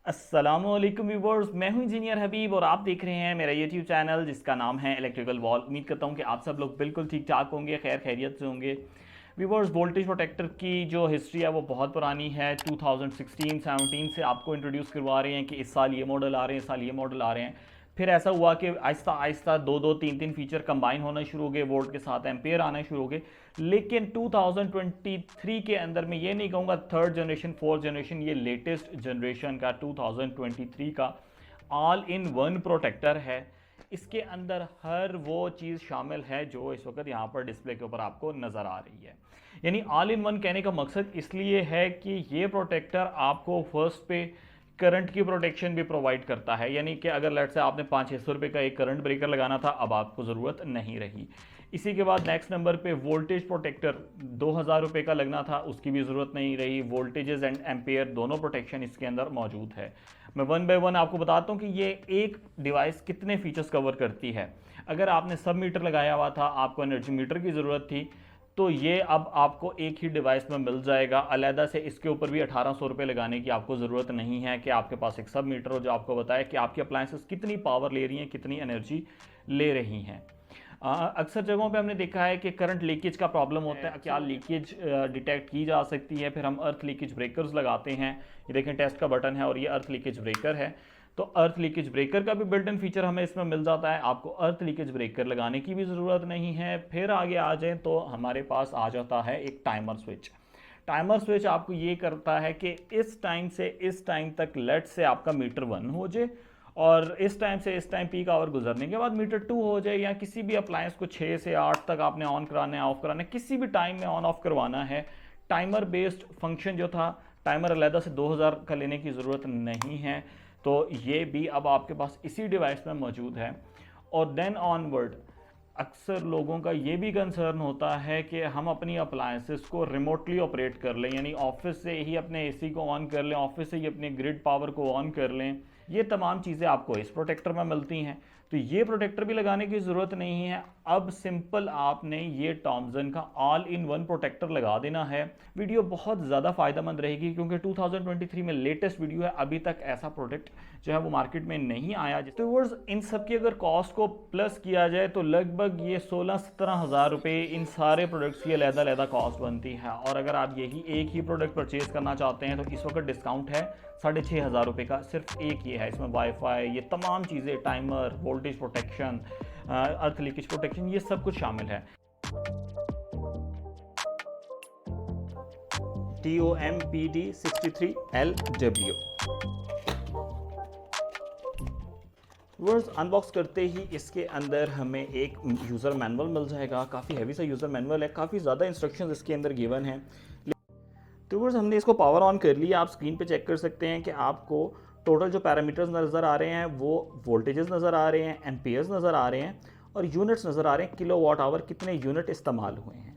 अस्सलामुअलैकुम व्यूवर्स, मैं हूं इंजीनियर हबीब और आप देख रहे हैं मेरा यूट्यूब चैनल जिसका नाम है इलेक्ट्रिकल वॉल। उम्मीद करता हूं कि आप सब लोग बिल्कुल ठीक ठाक होंगे, खैर खैरियत से होंगे। व्यूवर्स, वोल्टेज प्रोटेक्टर की जो हिस्ट्री है वो बहुत पुरानी है। 2016-17 से आपको इंट्रोड्यूस करवा रहे हैं कि इस साल ये मॉडल आ रहे हैं, इस साल ये मॉडल आ रहे हैं। फिर ऐसा हुआ कि आहिस्ता आहिस्ता दो दो तीन तीन फीचर कंबाइन होना शुरू हो गए, वोल्ट के साथ एम्पेयर आना शुरू हो गए। लेकिन 2023 के अंदर मैं ये नहीं कहूँगा थर्ड जनरेशन फोर्थ जनरेशन, ये लेटेस्ट जनरेशन का 2023 का ऑल इन वन प्रोटेक्टर है। इसके अंदर हर वो चीज़ शामिल है जो इस वक्त यहाँ पर डिस्प्ले के ऊपर आपको नज़र आ रही है। यानी ऑल इन वन कहने का मकसद इसलिए है कि ये प्रोटेक्टर आपको फर्स्ट पे करंट की प्रोटेक्शन भी प्रोवाइड करता है। यानी कि अगर लेट से आपने 500-600 रुपये का एक करंट ब्रेकर लगाना था, अब आपको ज़रूरत नहीं रही। इसी के बाद नेक्स्ट नंबर पे वोल्टेज प्रोटेक्टर 2000 रुपये का लगना था, उसकी भी ज़रूरत नहीं रही। वोल्टेजेस एंड एम्पेयर दोनों प्रोटेक्शन इसके अंदर मौजूद है। मैं वन बाय वन आपको बताता हूँ कि ये एक डिवाइस कितने फीचर्स कवर करती है। अगर आपने सब मीटर लगाया हुआ था, आपको एनर्जी मीटर की ज़रूरत थी, तो ये अब आपको एक ही डिवाइस में मिल जाएगा। अलहदा से इसके ऊपर भी 1800 रुपये लगाने की आपको ज़रूरत नहीं है कि आपके पास एक सब मीटर हो जो आपको बताए कि आपकी अप्लायंसेस कितनी पावर ले रही हैं, कितनी एनर्जी ले रही हैं। अक्सर जगहों पे हमने देखा है कि करंट लीकेज का प्रॉब्लम होता है। क्या लीकेज डिटेक्ट की जा सकती है? फिर हम अर्थ लीकेज ब्रेकर्स लगाते हैं। ये देखें, टेस्ट का बटन है और ये अर्थ लीकेज ब्रेकर है। तो अर्थ लीकेज ब्रेकर का भी बिल्ट इन फीचर हमें इसमें मिल जाता है। आपको अर्थ लीकेज ब्रेकर लगाने की भी ज़रूरत नहीं है। फिर आगे आ जाएँ तो हमारे पास आ जाता है एक टाइमर स्विच। टाइमर स्विच आपको ये करता है कि इस टाइम से इस टाइम तक लेट से आपका मीटर 1 हो जाए और इस टाइम से इस टाइम पीक आवर गुजरने के बाद मीटर 2 हो जाए, या किसी भी अप्लायंस को 6 से 8 तक आपने ऑन कराना है, ऑफ कराना है, किसी भी टाइम में ऑन ऑफ करवाना है। टाइमर बेस्ड फंक्शन जो था, टाइमर अलहदा से 2000 का लेने की ज़रूरत नहीं है। तो ये भी अब आपके पास इसी डिवाइस में मौजूद है। और देन ऑनवर्ड अक्सर लोगों का ये भी कंसर्न होता है कि हम अपनी अप्लायंसेस को रिमोटली ऑपरेट कर लें, यानी ऑफिस से ही अपने एसी को ऑन कर लें, ऑफिस से ही अपने ग्रिड पावर को ऑन कर लें। ये तमाम चीज़ें आपको इस प्रोटेक्टर में मिलती हैं। तो ये प्रोटेक्टर भी लगाने की ज़रूरत नहीं है। अब सिंपल आपने ये टॉमसन का ऑल इन वन प्रोटेक्टर लगा देना है। वीडियो बहुत ज़्यादा फ़ायदेमंद रहेगी क्योंकि 2023 में लेटेस्ट वीडियो है। अभी तक ऐसा प्रोडक्ट जो है वो मार्केट में नहीं आया। तो वर्स इन सब की अगर कॉस्ट को प्लस किया जाए तो लगभग ये 16-17 हज़ार रुपये इन सारे प्रोडक्ट्स की अलग-अलग कॉस्ट बनती है। और अगर आप यही एक ही प्रोडक्ट परचेज़ करना चाहते हैं तो इस वक्त डिस्काउंट है 6500 रुपये का। सिर्फ एक ये है, इसमें वाईफाई, ये तमाम चीज़ें, टाइमर, वोल्टेज प्रोटेक्शन, अर्थ लीकेज प्रोटेक्शन, ये सब कुछ शामिल है। TOMPD 63LW। वर्ड्स अनबॉक्स करते ही इसके अंदर हमें एक यूज़र मैनुअल मिल जाएगा। काफ़ी हैवी सा यूज़र मैनुअल है, काफ़ी ज़्यादा इंस्ट्रक्शंस इसके अंदर गिवन हैं। तो वर्ड्स हमने इसको पावर ऑन कर लिया। आप स्क्रीन पे चेक कर सकते हैं कि आपको टोटल जो पैरामीटर्स नज़र आ रहे हैं वो वोल्टेजेस नज़र आ रहे हैं, एम्पियर्स नज़र आ रहे हैं और यूनिट्स नज़र आ रहे हैं, किलो वाट आवर कितने यूनिट इस्तेमाल हुए हैं।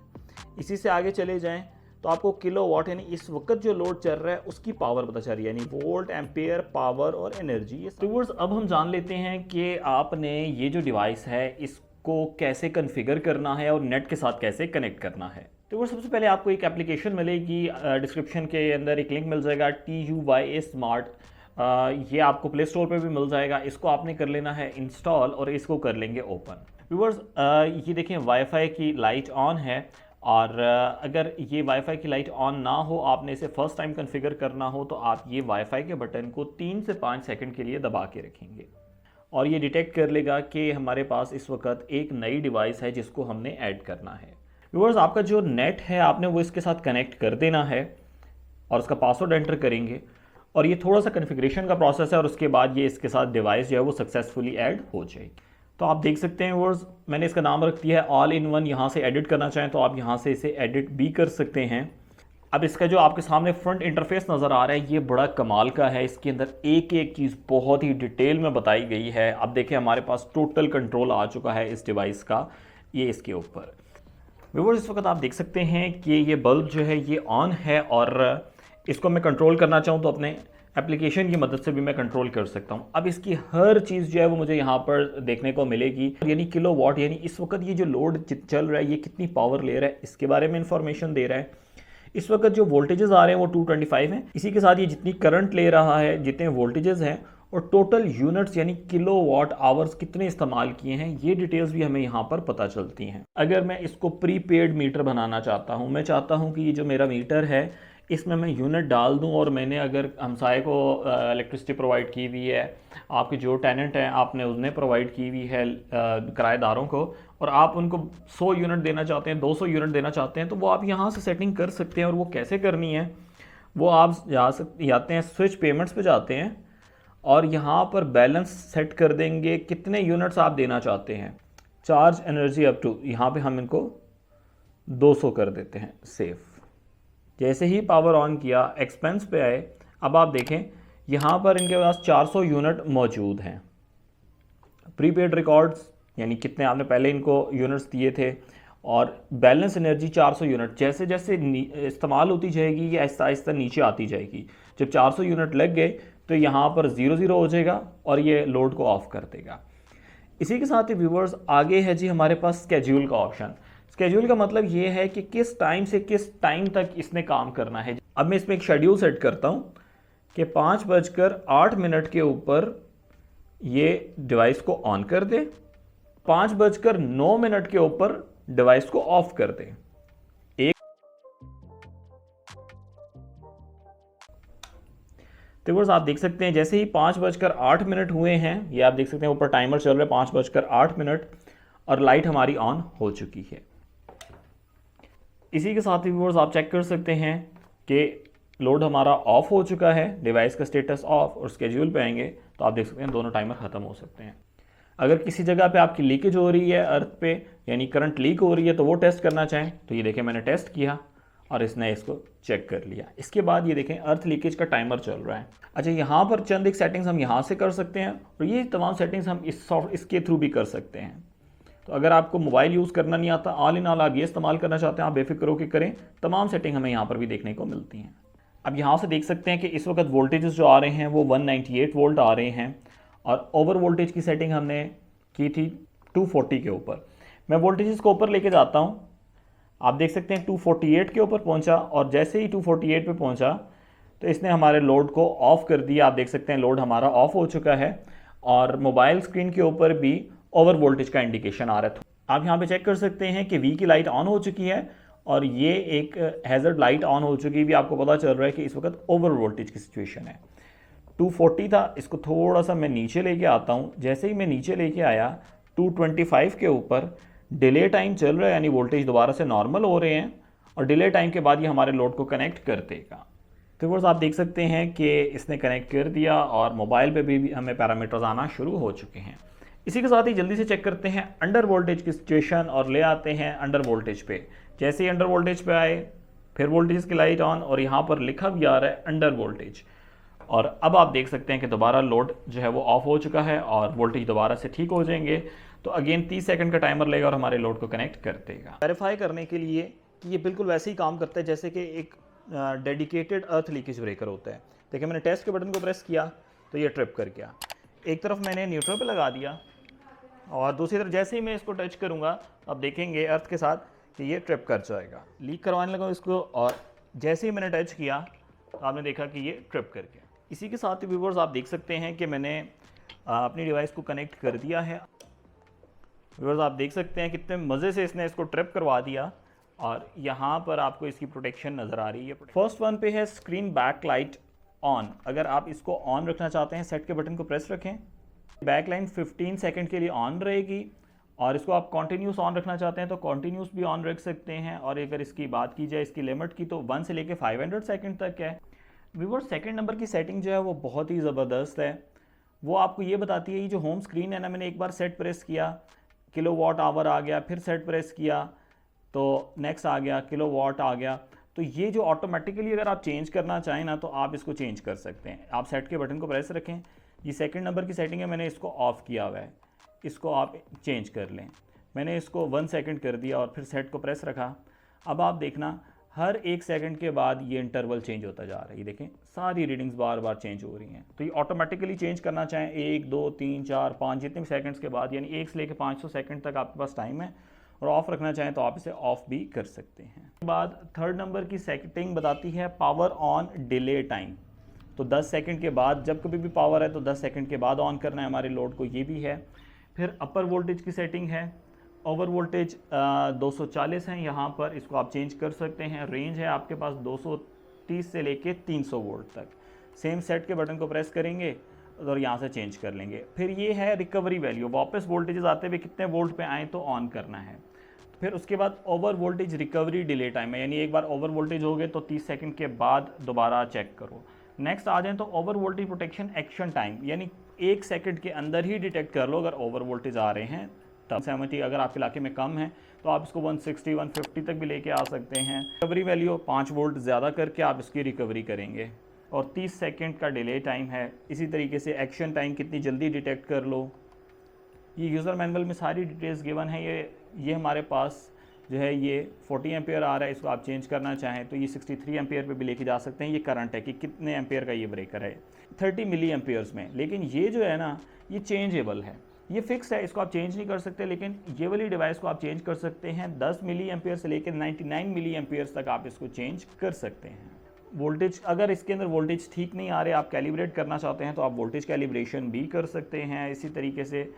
इसी से आगे चले जाएँ तो आपको किलो वाट यानी इस वक्त जो लोड चल रहा है उसकी पावर पता चल रही है, यानी वोल्ट, एम्पेयर, पावर और एनर्जी। ये व्यूअर्स अब हम जान लेते हैं कि आपने ये जो डिवाइस है इसको कैसे कन्फिगर करना है और नेट के साथ कैसे कनेक्ट करना है। तो वो सबसे पहले आपको एक एप्लीकेशन मिलेगी, डिस्क्रिप्शन के अंदर एक लिंक मिल जाएगा, TUYA स्मार्ट। ये आपको प्ले स्टोर पे भी मिल जाएगा। इसको आपने कर लेना है इंस्टॉल और इसको कर लेंगे ओपन। व्यूअर्स ये देखें, वाईफाई की लाइट ऑन है और अगर ये वाईफाई की लाइट ऑन ना हो, आपने इसे फर्स्ट टाइम कॉन्फ़िगर करना हो, तो आप ये वाईफाई के बटन को 3 से 5 सेकंड के लिए दबा के रखेंगे और ये डिटेक्ट कर लेगा कि हमारे पास इस वक्त एक नई डिवाइस है जिसको हमने ऐड करना है। व्यूअर्स आपका जो नेट है आपने वो इसके साथ कनेक्ट कर देना है और उसका पासवर्ड एंटर करेंगे और ये थोड़ा सा कॉन्फ़िगरेशन का प्रोसेस है और उसके बाद ये इसके साथ डिवाइस जो है वो सक्सेसफुली ऐड हो जाएगी। तो आप देख सकते हैं व्यूअर्स, मैंने इसका नाम रख दिया है ऑल इन वन। यहाँ से एडिट करना चाहें तो आप यहाँ से इसे एडिट भी कर सकते हैं। अब इसका जो आपके सामने फ्रंट इंटरफेस नज़र आ रहा है ये बड़ा कमाल का है। इसके अंदर एक एक चीज़ बहुत ही डिटेल में बताई गई है। अब देखें, हमारे पास टोटल कंट्रोल आ चुका है इस डिवाइस का, ये इसके ऊपर। व्यूअर्स इस वक्त आप देख सकते हैं कि ये बल्ब जो है ये ऑन है और इसको मैं कंट्रोल करना चाहूँ तो अपने एप्लीकेशन की मदद से भी मैं कंट्रोल कर सकता हूँ। अब इसकी हर चीज़ जो है वो मुझे यहाँ पर देखने को मिलेगी, यानी किलो वाट, यानी इस वक्त ये जो लोड चल रहा है ये कितनी पावर ले रहा है इसके बारे में इंफॉर्मेशन दे रहा है। इस वक्त जो वोल्टेजेस आ रहे हैं वो 225 हैं। इसी के साथ ये जितनी करंट ले रहा है, जितने वोल्टेजेस हैं और टोटल यूनिट्स यानी किलो वाट आवर्स कितने इस्तेमाल किए हैं, ये डिटेल्स भी हमें यहाँ पर पता चलती हैं। अगर मैं इसको प्रीपेड मीटर बनाना चाहता हूँ, मैं चाहता हूँ कि ये जो मेरा मीटर है इसमें मैं यूनिट डाल दूं और मैंने अगर हमसाए को इलेक्ट्रिसिटी प्रोवाइड की हुई है, आपके जो टेनेंट हैं आपने उन्हें प्रोवाइड की हुई है किराएदारों को, और आप उनको 100 यूनिट देना चाहते हैं, 200 यूनिट देना चाहते हैं, तो वो आप यहाँ से सेटिंग कर सकते हैं। और वो कैसे करनी है, वो आप जाते हैं स्विच पेमेंट्स पे जाते हैं और यहाँ पर बैलेंस सेट कर देंगे कितने यूनिट्स आप देना चाहते हैं। चार्ज एनर्जी अप टू, यहाँ पे हम इनको 200 कर देते हैं सेफ। जैसे ही पावर ऑन किया, एक्सपेंस पे आए, अब आप देखें यहाँ पर इनके पास 400 यूनिट मौजूद हैं। प्रीपेड रिकॉर्ड्स यानी कितने आपने पहले इनको यूनिट्स दिए थे, और बैलेंस एनर्जी 400 यूनिट। जैसे जैसे इस्तेमाल होती जाएगी ये आहिस्ता आहिस्ता नीचे आती जाएगी। जब 400 यूनिट लग गए तो यहाँ पर 0 हो जाएगा और ये लोड को ऑफ कर देगा। इसी के साथ ही व्यूवर्स आगे है जी हमारे पास स्केड्यूल का ऑप्शन। स्केड्यूल का मतलब ये है कि किस टाइम से किस टाइम तक इसने काम करना है। अब मैं इसमें एक शेड्यूल सेट करता हूँ कि 5:08 के ऊपर ये डिवाइस को ऑन कर दे, 5:09 के ऊपर डिवाइस को ऑफ कर दे। तो आप देख सकते हैं जैसे ही 5:08 हुए हैं, ये आप देख सकते हैं ऊपर टाइमर चल रहा है 5:08 और लाइट हमारी ऑन हो चुकी है। इसी के साथ ही व्यूअर्स आप चेक कर सकते हैं कि लोड हमारा ऑफ हो चुका है, डिवाइस का स्टेटस ऑफ, और स्केड्यूल पे आएंगे तो आप देख सकते हैं दोनों टाइमर ख़त्म हो सकते हैं। अगर किसी जगह पे आपकी लीकेज हो रही है अर्थ पे, यानी करंट लीक हो रही है, तो वो टेस्ट करना चाहें तो ये देखें मैंने टेस्ट किया और इसने इसको चेक कर लिया। इसके बाद ये देखें अर्थ लीकेज का टाइमर चल रहा है। अच्छा, यहाँ पर चंद एक सेटिंग्स हम यहाँ से कर सकते हैं और ये तमाम सेटिंग्स हम इसके थ्रू भी कर सकते हैं। तो अगर आपको मोबाइल यूज़ करना नहीं आता, ऑल इन ऑल आप ये इस्तेमाल करना चाहते हैं, आप बेफिक्र होकर करें, तमाम सेटिंग हमें यहाँ पर भी देखने को मिलती हैं। अब यहाँ से देख सकते हैं कि इस वक्त वोल्टेजेस जो आ रहे हैं वो 198 वोल्ट आ रहे हैं और ओवर वोल्टेज की सेटिंग हमने की थी 240 के ऊपर। मैं वोल्टेजेस को ऊपर लेके जाता हूँ, आप देख सकते हैं 248 के ऊपर पहुँचा और जैसे ही 248 पे पहुँचा तो इसने हमारे लोड को ऑफ़ कर दिया। आप देख सकते हैं लोड हमारा ऑफ हो चुका है और मोबाइल स्क्रीन के ऊपर भी ओवर वोल्टेज का इंडिकेशन आ रहा है। आप यहाँ पे चेक कर सकते हैं कि वी की लाइट ऑन हो चुकी है और ये एक हैज़र्ड लाइट ऑन हो चुकी है, भी आपको पता चल रहा है कि इस वक्त ओवर वोल्टेज की सिचुएशन है। 240 था, इसको थोड़ा सा मैं नीचे लेके आता हूँ। जैसे ही मैं नीचे लेके आया 225 के ऊपर डिले टाइम चल रहा है, यानी वोल्टेज दोबारा से नॉर्मल हो रहे हैं और डिले टाइम के बाद ये हमारे लोड को कनेक्ट कर देगा। तो व्यूअर्स आप देख सकते हैं कि इसने कनेक्ट कर दिया और मोबाइल पे भी हमें पैरामीटर्स आना शुरू हो चुके हैं। इसी के साथ ही जल्दी से चेक करते हैं अंडर वोल्टेज की सिचुएशन और ले आते हैं अंडर वोल्टेज पे। जैसे ही अंडर वोल्टेज पे आए फिर वोल्टेज की लाइट ऑन और यहाँ पर लिखा भी आ रहा है अंडर वोल्टेज, और अब आप देख सकते हैं कि दोबारा लोड जो है वो ऑफ हो चुका है और वोल्टेज दोबारा से ठीक हो जाएंगे। तो अगेन 30 सेकंड का टाइमर लेगा और हमारे लोड को कनेक्ट कर देगा। वेरीफाई करने के लिए कि ये बिल्कुल वैसे ही काम करता है जैसे कि एक डेडिकेटेड अर्थ लीकेज ब्रेकर होता है। देखिए मैंने टेस्ट के बटन को प्रेस किया तो ये ट्रिप कर गया। एक तरफ मैंने न्यूट्रल पे लगा दिया और दूसरी तरफ जैसे ही मैं इसको टच करूँगा अब देखेंगे अर्थ के साथ कि ये ट्रिप कर जाएगा। लीक करवाने लगा इसको और जैसे ही मैंने टच किया तो आपने देखा कि ये ट्रिप कर गया। इसी के साथ ही व्यूअर्स आप देख सकते हैं कि मैंने अपनी डिवाइस को कनेक्ट कर दिया है। व्यूअर्स आप देख सकते हैं कितने मज़े से इसने इसको ट्रिप करवा दिया और यहाँ पर आपको इसकी प्रोटेक्शन नज़र आ रही है। फर्स्ट वन पे है स्क्रीन बैक लाइट ऑन। अगर आप इसको ऑन रखना चाहते हैं सेट के बटन को प्रेस रखें, बैक लाइट 15 सेकंड के लिए ऑन रहेगी और इसको आप कॉन्टीन्यूस ऑन रखना चाहते हैं तो कॉन्टीन्यूस भी ऑन रख सकते हैं। और अगर इसकी बात की जाए इसकी लिमिट की तो 1 से लेकर 500 सेकंड तक है। व्यूअर्स सेकंड नंबर की सेटिंग जो है वो बहुत ही ज़बरदस्त है। वो आपको ये बताती है, ये जो होम स्क्रीन है ना, मैंने एक बार सेट प्रेस किया किलोवाट आवर आ गया, फिर सेट प्रेस किया तो नेक्स्ट आ गया किलोवाट आ गया। तो ये जो ऑटोमेटिकली अगर आप चेंज करना चाहें ना तो आप इसको चेंज कर सकते हैं। आप सेट के बटन को प्रेस रखें, ये सेकंड नंबर की सेटिंग है, मैंने इसको ऑफ़ किया हुआ है, इसको आप चेंज कर लें। मैंने इसको 1 सेकंड कर दिया और फिर सेट को प्रेस रखा। अब आप देखना हर 1 सेकंड के बाद ये इंटरवल चेंज होता जा रहा है। ये देखें सारी रीडिंग्स बार बार चेंज हो रही हैं। तो ये ऑटोमेटिकली चेंज करना चाहें 1, 2, 3, 4, 5 जितने भी सेकंड्स के बाद, यानी 1 से लेकर 500 सेकंड तक आपके पास टाइम है, और ऑफ़ रखना चाहें तो आप इसे ऑफ़ भी कर सकते हैं। उसके बाद थर्ड नंबर की सेटिंग बताती है पावर ऑन डिले टाइम। तो 10 सेकंड के बाद, जब कभी भी पावर है तो 10 सेकंड के बाद ऑन करना है हमारे लोड को, ये भी है। फिर अपर वोल्टेज की सेटिंग है, ओवर वोल्टेज 240 है यहाँ पर, इसको आप चेंज कर सकते हैं। रेंज है आपके पास 230 से लेके 300 वोल्ट तक। सेम सेट के बटन को प्रेस करेंगे और यहाँ से चेंज कर लेंगे। फिर ये है रिकवरी वैल्यू, वापस वोल्टेजेस आते हुए कितने वोल्ट पे आए तो ऑन करना है। फिर उसके बाद over voltage recovery delay time है, यानी एक बार ओवर वोल्टेज हो गए तो 30 सेकंड के बाद दोबारा चेक करो। नेक्स्ट आ जाएँ तो over voltage protection action time, यानी 1 सेकंड के अंदर ही डिटेक्ट कर लो अगर ओवर वोल्टेज आ रहे हैं तब। सहमति अगर आपके इलाके में कम है तो आप इसको 160 150 तक भी लेके आ सकते हैं। रिकवरी वैल्यू 5 वोल्ट ज़्यादा करके आप इसकी रिकवरी करेंगे। और 30 सेकंड का डिले टाइम है। इसी तरीके से एक्शन टाइम कितनी जल्दी डिटेक्ट कर लो। ये यूज़र मैनुअल में सारी डिटेल्स गिवन है। ये हमारे पास जो है ये 40 एम्पेयर आ रहा है, इसको आप चेंज करना चाहें तो ये 63 एम्पेयर पे भी लेके जा सकते हैं। ये करंट है कि कितने एम्पेयर का ये ब्रेकर है, 30 मिली एम्पेयर्स में। लेकिन ये जो है ना, ये चेंजेबल है, ये फिक्स है, इसको आप चेंज नहीं कर सकते। लेकिन ये वाली डिवाइस को आप चेंज कर सकते हैं। 10 मिली एम्पेयर से लेकर 99 मिली एम्पेयर्स तक आप इसको चेंज कर सकते हैं। वोल्टेज, अगर इसके अंदर वोल्टेज ठीक नहीं आ रहे, आप कैलिब्रेट करना चाहते हैं तो आप वोल्टेज कैलिब्रेशन भी कर सकते हैं। इसी तरीके से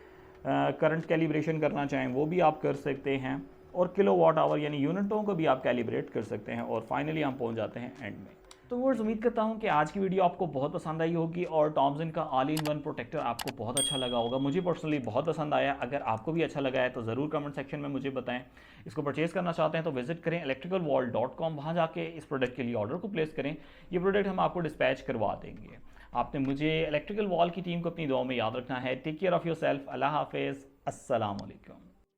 करंट कैलिब्रेशन करना चाहें वो भी आप कर सकते हैं। और किलोवाट आवर यानी यूनिटों को भी आप कैलिब्रेट कर सकते हैं। और फाइनली हम पहुंच जाते हैं एंड में। तो व्यूअर्स, उम्मीद करता हूं कि आज की वीडियो आपको बहुत पसंद आई होगी और थॉमसन का ऑल इन वन प्रोटेक्टर आपको बहुत अच्छा लगा होगा। मुझे पर्सनली बहुत पसंद आया। अगर आपको भी अच्छा लगा है तो ज़रूर कमेंट सेक्शन में मुझे बताएं। इसको परचेज़ करना चाहते हैं तो विजिट करें electricalwall.com, वहाँ जाके इस प्रोडक्ट के लिए ऑर्डर को प्लेस करें। ये प्रोडक्ट हम आपको डिस्पैच करवा देंगे। आपने मुझे इलेक्ट्रिकल वॉल की टीम को अपनी दुआ में याद रखना है। Take care of yourself. Allah हाफिज़। अस्सलाम वालेकुम।